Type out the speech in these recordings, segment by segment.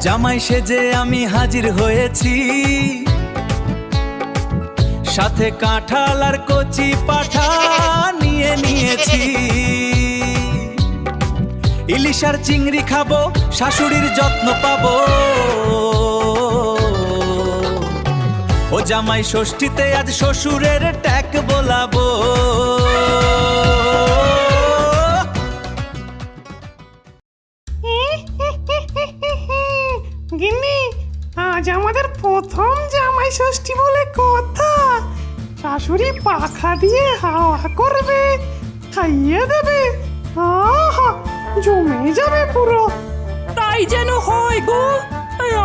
জামাই সেজে আমি হাজির হয়েছি, সাথে কাঁঠাল আর কচি পাঠা নিয়ে নিয়েছি। ইলিশ আর চিংড়ি খাবো, শাশুড়ির যত্ন পাবো। ও জামাই ষষ্ঠীতে আজ শ্বশুরের ট্যাক বোলাবো। গিন্নি, আজ আমাদের প্রথম জামাই ষষ্ঠী বলে কথা। শাশুড়ি পাখা দিয়ে হাওয়া করবে, খাইয়ে দেবে, আহা জমে যাবে পুরো। তাই যেন হয় গো।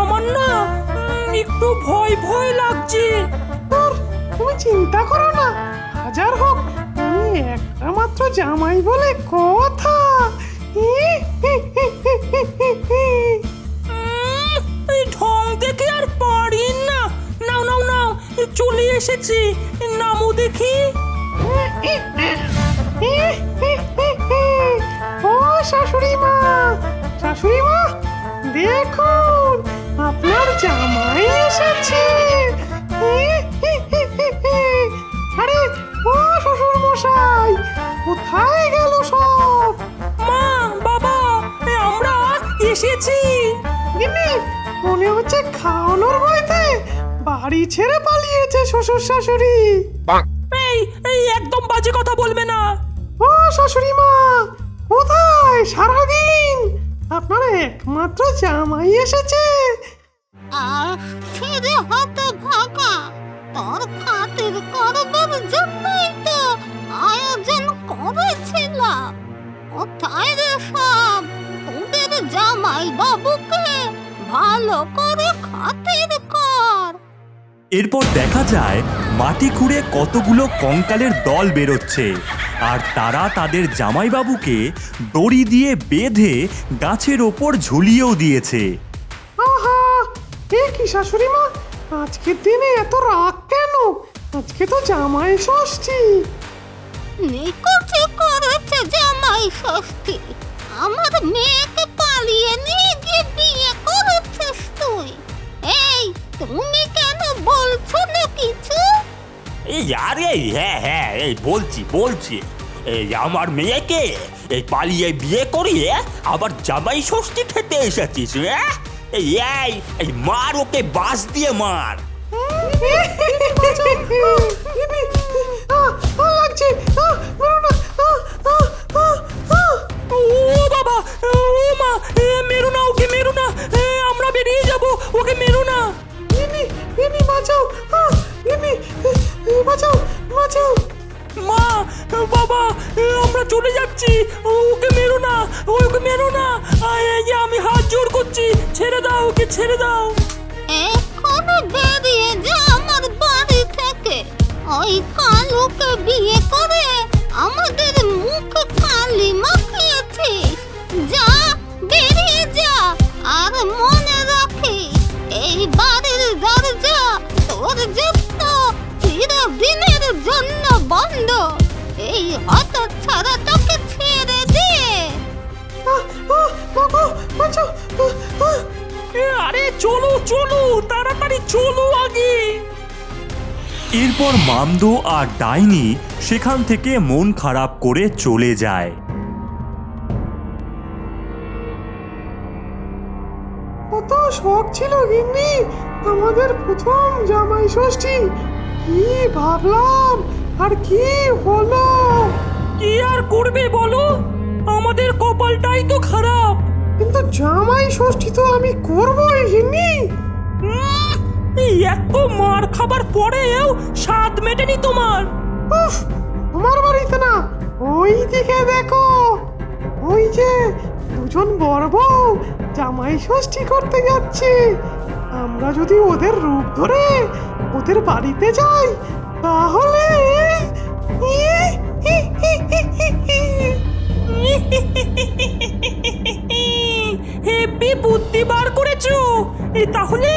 আমার না একটু ভয় ভয় লাগছে। তোর তুমি চিন্তা করো না, হাজার হোক আমি একটা মাত্র জামাই বলে কথা। এই ঢং দেখে আর পারি না। নাও নাও নাও, চলে এসেছি, নামো দেখি। ও শাশুড়ি মা, শাশুড়ি মা দেখুন আপনার জামাই এসেছে। আরে ও শ্বশুর মশাই, কোথায় গেল সব? মা, বাবা, আমরা এসেছি। গিন্নি, মনে হচ্ছে খাওয়ানোর ভয়তে বাড়ি ছেড়ে পালিয়েছে শ্বশুর শাশুড়ি। এই এই একদম বাজে কথা বলবে না। ও শাশুড়ি মা, কোথায় সারাদিন? আপনার একমাত্র জামাই এসেছে। ছেড়ে হাতে ভাগা, তোর খাতির করবার জন্যই তো আয়োজন করেছিলাম। কোথায় রে সব? তোদের জামাই বাবুকে ভালো করে খাতির কর। এরপর দেখা যায় মাটি খুঁড়ে কতগুলো কঙ্কালের দল বেরোচ্ছে, আর তারা তাদের জামাইবাবুকে দড়ি দিয়ে বেঁধে গাছের ওপর ঝুলিয়েও দিয়েছে। আহা, এ কি শাশুড়ি মা, আজকের দিনে এত রাগ কেন? আজকে তো জামাই ষষ্ঠী। নিকুচি করেছে জামাই ষষ্ঠী। আমার মেয়েকে পালিয়ে নিয়ে গিয়ে বিয়ে করেছিস তুই। এই তুমি কেন বলছো না কিছু? এই আরে হ্যাঁ এই বলছি এই আমার মেয়েকে এই পালিয়ে বিয়ে করিয়ে আবার জামাই ষষ্ঠী খেতে এসেছিস। এই এই মার ওকে বাঁশ দিয়ে মার। ও বাবা, ও মা, মেরো না ওকে, মেরো না। আমরা বেরিয়ে যাব, ওকে মেরো না। বাঁচাও, বাঁচাও, বাঁচাও। মা, বাবা, আমরা চলে যাচ্ছি, ওকে মেরো না, ওকে মেরো না। আমি হাত জোড় করছি, ছেড়ে দাও ওকে, ছেড়ে দাও। এখন বেরিয়ে যা আমার বাড়ি থেকে। ওই কালুকে বিয়ে করে আমাদের মুখে কালি মাখিয়েছিস। যা, বেরিয়ে যা। আর মনে রাখিস, এই বাড়ির দরজা তোর জন্য চিরদিনের জন্য বন্ধ। এই হতচ্ছাড়াটাকে ছেড়ে দে। আরে চলো চলো, তাড়াতাড়ি চলো আগে। এরপর মামদো আর ডাইনি সেখান থেকে মন খারাপ করে চলে যায়। কত শখ ছিল গিন্নি আমাদের প্রথম জামাই ষষ্ঠী। কি ভাবলাম আর কি হলো। কি আর করবে বলো, আমাদের কপালটাই তো খারাপ। কিন্তু জামাই ষষ্ঠী তো আমি করবই গিন্নি। এই এত মার খাবার পরেও স্বাদ মেটেনি তোমার। উফ, তোমার বাড়িতে না, ওই দিকে দেখো, ওই যে দুজন বড় বউ জামাই ষষ্ঠী করতে যাচ্ছে। আমরা যদি ওদের রূপ ধরে ওদের বাড়িতে যাই তাহলে হেব্বি বুদ্ধি বার করেছো। তাহলে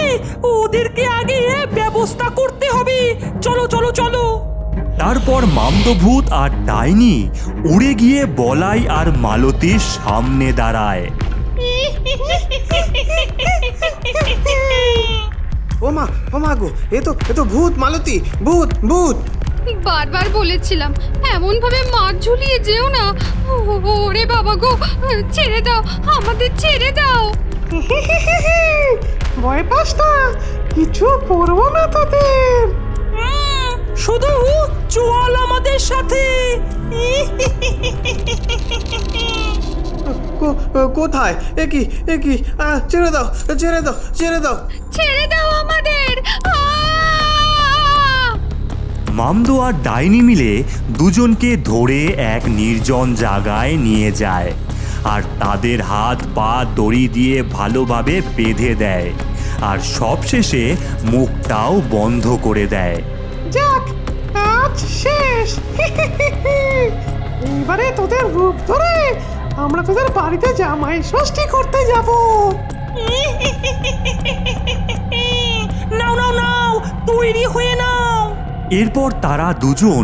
ওদেরকে আগে ব্যবস্থা করতে হবে। চলো চলো চলো। তারপর মামদভূত আর ডাইনি উড়ে গিয়ে বলাই আর মালতীর সামনে দাঁড়ায়। ও মা গো, এ তো ভূত মালতী, ভূত ভূত। বারবার বলেছিলাম এমন ভাবে মাছ ঝুলিয়ে যেও না। ওরে বাবা গো, ছেড়ে দাও, আমাদের ছেড়ে দাও। ভয় পাস না, কিছু করবো না তোদের। শুধু চল আমাদের সাথে। কোথায়? এ কি ছেড়ে দাও, ছেড়ে দাও, ছেড়ে দাও। ছেড়ে দাও আমাদের। মামদো আর ডাইনি মিলে দুজনকে ধরে এক নির্জন জায়গায় নিয়ে যায় আর তাদের হাত পা দড়ি দিয়ে ভালোভাবে বেঁধে দেয় আর সবশেষে মুখটাও বন্ধ করে দেয়। যাক, আজ শেষ। এইবারে তোদের রূপ ধরে আমরা তোদের বাড়িতে জামাই ষষ্ঠী করতে যাব। নাও নাও নাও, তৈরি হয়ে নাও। এরপর তারা দুজন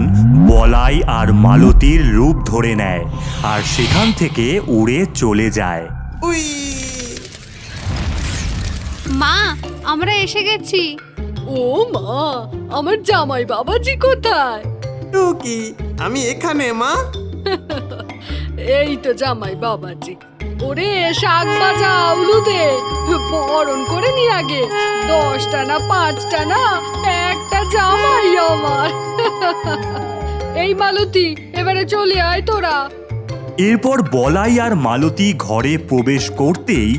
বলাই আর মালতীর রূপ ধরে নেয় আর সেখান থেকে উড়ে চলে যায়। উই, মা, আমরা এসে গেছি। ও মা, আমার জামাই বাবাজি কোথায়? টুকি, আমি এখানে মা। এই তো জামাই বাবাজি। ওরে শাক ভাজা উলুদে, বরণ করে নি আগে। 10টা না 5টা না, একটা জামাই আমার। এই মালতী, এবারে চলে আয় তোরা। এরপর বলাই আর মালতী ঘরে প্রবেশ করতেই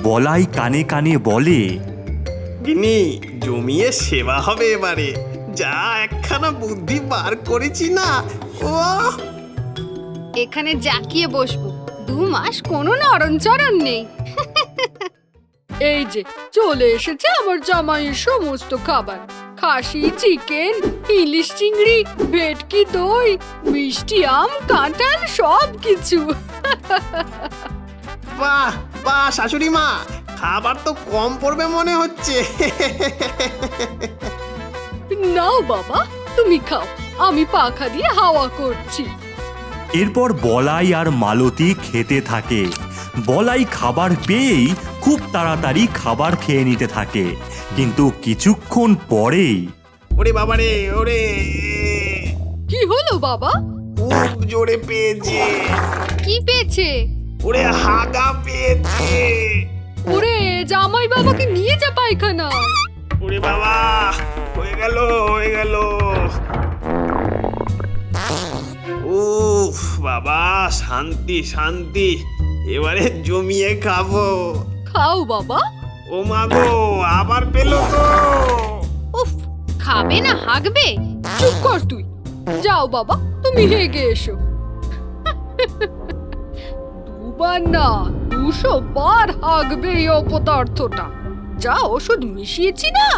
বলাই কানে কানে বলে, গিনি, জমিয়ে সেবা হবে এবারে। যা একখানা বুদ্ধি বার করেছি না, ও এখানে জাকিয়ে বসবো, 2 মাস কোনো নড়নচড়ন নেই। এই যে চলে এসেছে আমার জামাইয়ের সমস্ত খাবার। খাসি, চিকেন, ইলিশ চিংড়ি, ভেটকি দই, মিষ্টি আম, কাঁঠাল, সব কিছু। বাহ বাহ, শাশুড়ি মা, খাবার তো কম পড়বে মনে হচ্ছে। নাও বাবা, তুমি খাও, আমি পাখা দিয়ে হাওয়া করছি। এরপর বলাই আর মালতী খেতে থাকে। বলাই খাবার পেয়েই খুব তাড়াতাড়ি খাবার খেয়ে নিতে থাকে, কিন্তু কিছুক্ষণ পরেই ওরে বাবারে, ওরে কি হলো বাবা? খুব জোরে পেয়েছে। কি পেয়েছে? ওরে হাগা পেয়েছে। ওরে জামাই বাবাকে নিয়ে যা পায়খানা। ওরে বাবা, হয়ে গেল, হয়ে গেল। উফ বাবা, শান্তি শান্তি, এবারে জমিয়ে খাবো। খাও বাবা। ও মা গো, আবার পেলো তো। উফ, খাবে না হাগবে? চুপ কর তুই। যাও বাবা, তুমি হেগে এসো। 2বার না, 200 বার হাগবে এই অপদার্থটা। যা ওষুধ মিশিয়েছি না,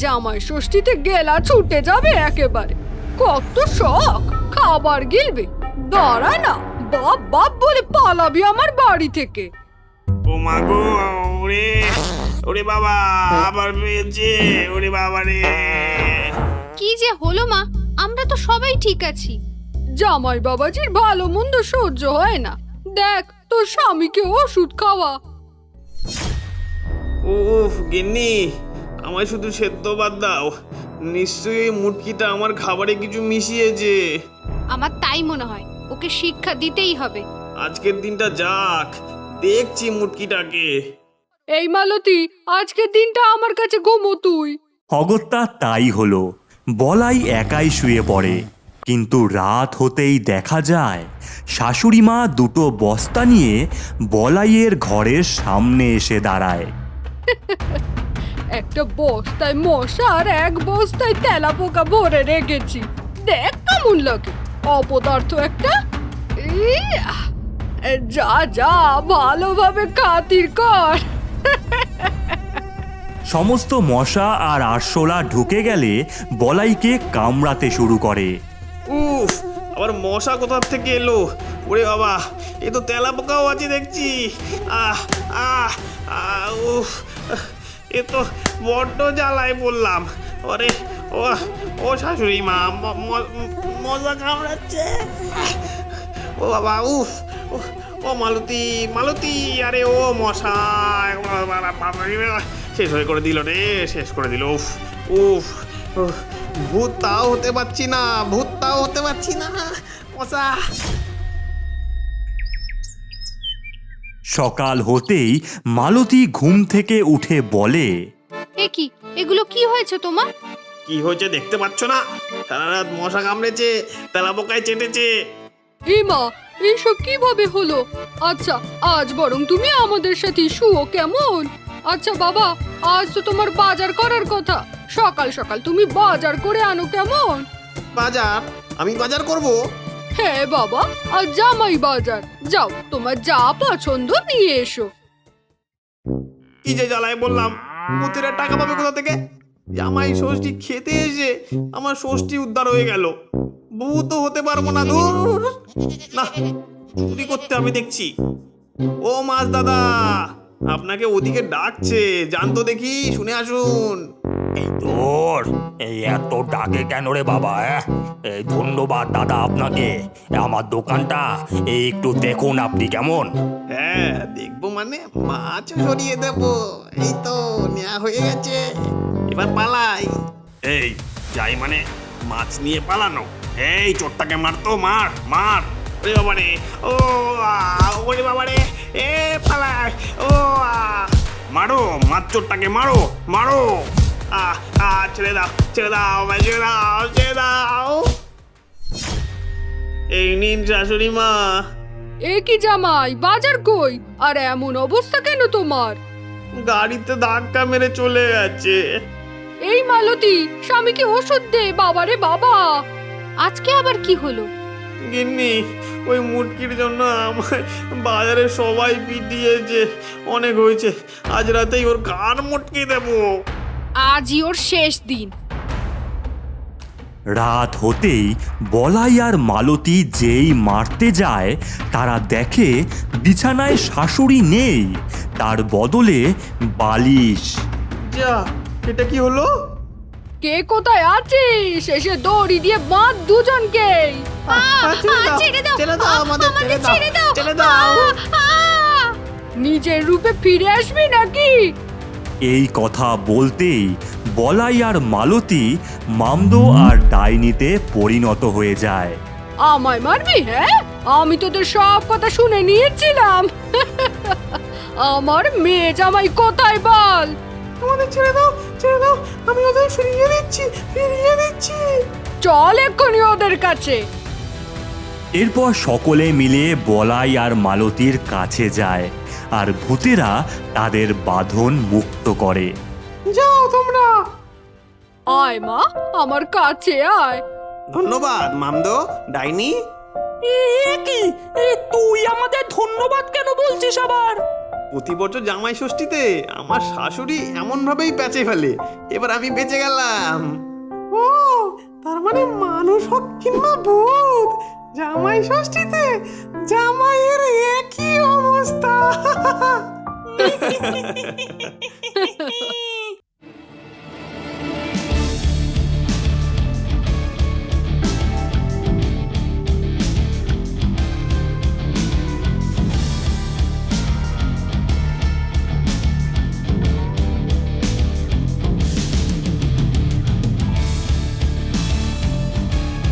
জামাই ষষ্ঠীতে গেলা ছুটে যাবে একেবারে। কত শখ, খাবার গিলবে। দাঁড়া না, বাপ বাপ বলে পালাবি আমার বাড়ি থেকে। ও মা গো, ওরে ওরে বাবা, আবার পেয়েছে। ওরে বাবা রে। কি যে হলো মা, আমরা তো সবাই ঠিক আছি। জামাই বাবাজির ভালো মন্দ সহ্য হয় না। দেখ তোর স্বামীকে ওষুধ খাওয়া। উফ গিন্নি, আমায় শুধু সেদ্ধ বাদ দাও। নিশ্চয়ই এই মুটকিটা আমার খাবারে কিছু মিশিয়েছে। আমার তাই মনে হয়, ওকে শিক্ষা দিতেই হবে। আজকের দিনটা যাক, দেখছি মুটকিটাকে। এই মালতী, আজকের দিনটা আমার কাছে ঘুমো তুই। অগত্যা তাই হলো। বলাই একাই শুয়ে পড়ে, কিন্তু রাত হতেই দেখা যায় শাশুড়ি মা 2টো বস্তা নিয়ে বলাইয়ের ঘরের সামনে এসে দাঁড়ায়। একটা বস্তায় মশা আর এক বস্তায় তেলা পোকা ভরে রেখেছি। দেখ কেমন লাগে, অপদার্থ একটা। যা যা, ভালোভাবে খাতির কর। সমস্ত মশা আর আরশোলা ঢুকে গেলে বলাইকে কামড়াতে শুরু করে। উফ, আবার মশা কোথার থেকে এলো? ওরে বাবা, এ তো তেলা পোকাও আছে দেখছি। আহ আহ আহ, উফ, এ তো বড্ড জ্বালায় বললাম। ওরে ও ও শাশুড়ি মা, মশা কামড়াচ্ছে। ও বাবা, উফ, ও মালতী মালতী, আরে ও মশা, শেষ হয়ে করে দিল রে, শেষ করে দিল। উফ উফ উফ, ভূত তাও হতে পারছি না, ভূত তাও হতে পারছি না, মশা। সকাল হতেই মালতী ঘুম থেকে উঠে বলে, এ কি, এগুলো কি হয়েছে তোমার? কি হয়েছে দেখতে পাচ্ছ না? সারা রাত মশা কামড়েছে, তেলাপোকায় চেটেছে। মা, এইসব কিভাবে হলো? আচ্ছা, আজ বরং তুমি আমাদের সাথে শুও, কেমন? আচ্ছা বাবা, আজ তো তোমার বাজার করার কথা, সকাল সকাল তুমি বাজার করে আনো, কেমন? বাজার? আমি বাজার করব? হ্যাঁ বাবা, আজ জামাই বাজার, যাও তোমার যা পছন্দ নিয়ে এসো। কি যে জ্বালায় বললাম, ভূতেরা টাকা পাবে কোথা থেকে? জামাই ষষ্ঠী খেতে এসে আমার ষষ্ঠী উদ্ধার হয়ে গেল, ভূত হতে পারবো না। দূর না, চুরি করতে আমি দেখছি। ও মাছ দাদা, আপনাকে ওদিকে ডাকছে, জানতো দেখি, শুনে আসুন। তোর এই এত ডাকে কেন রে বাবা? এই ধন্যবাদ দাদা আপনাকে, আমার দোকানটা এই একটু দেখুন আপনি, কেমন? হ্যাঁ দেখবো মানে, মাছ সরিয়ে দেবো, এই তো নেওয়া হয়ে গেছে, এবার পালাই। এই যাই মানে মাছ নিয়ে পালানো? এই চোরটাকে মারতো, মার মার। ওরে বাবারে, ও ওরে বাবারে, এ পালাই, ও মারো, মাছ চোরটাকে মারো মারো। ছেড়ে দাও ছেড়ে দাও ভাই, ছেড়ে দাও ছেড়ে দাও। এই নিন শাশুড়ি মা। এ কি জামাই, বাজার কই? আর এমন অবস্থা কেন তোমার? গাড়িতে ধাক্কা মেরে চলে গেছে। এই মালতী, স্বামীকে ওষুধ দে, বাবারে বাবা। আজকে আবার কি হলো? গিন্নি, ওই মুটকির জন্য আমার বাজারে সবাই পিটিয়েছে, অনেক হয়েছে, আজ রাতেই ওর কান মুটকি দেবো। আজই ওর শেষ দিন। রাত হতেই বলাই আর মালতী যেই মারতে যায়, তারা দেখে বিছানায় শাশুড়ি নেই, তার বদলে বালিশ। যা, এটা কি হলো? কে কোথায় আছিস? এসে দড়ি দিয়ে বাঁধ দুজনকে। ছেড়ে দাও আমাদের, ছেড়ে দাও ছেড়ে দাও। নিজের রূপে ফিরে আসবি নাকি? এই কথা বলতেই বলাই আর মালতী মামদো আর ডাইনিতে পরিণত হয়ে যায়। আমায় মারবি? হ্যাঁ, আমি তোদের সব কথা শুনে নিয়েছিলাম। আমার মেয়ে জামাই কোথায় বল? আমাদের ছেড়ে দাও, ছেড়ে দাও, আমি ওদের ফিরিয়ে দিচ্ছি, ফিরিয়ে দিচ্ছি। চল এক্ষুনি ওদের কাছে। এরপর সকলে মিলে বলাই আর মালতীর কাছে যায়, আর ভূতেরা তাদের বাঁধন মুক্ত করে। যাও তোমরা। আয় মা, আমার কাছে আয়। ধন্যবাদ মামদো, ডাইনি। কি তুই আমাদের ধন্যবাদ কেন বলছিস আবার? প্রতি বছর জামাই ষষ্ঠীতে আমার শাশুড়ি এমন ভাবেই প্যাচে ফেলে, এবার আমি বেঁচে গেলাম। ও, তার মানে মানুষ হোক কিংবা ভূত, জামাই ষষ্ঠীতে জামাইয়ের একই অবস্থা।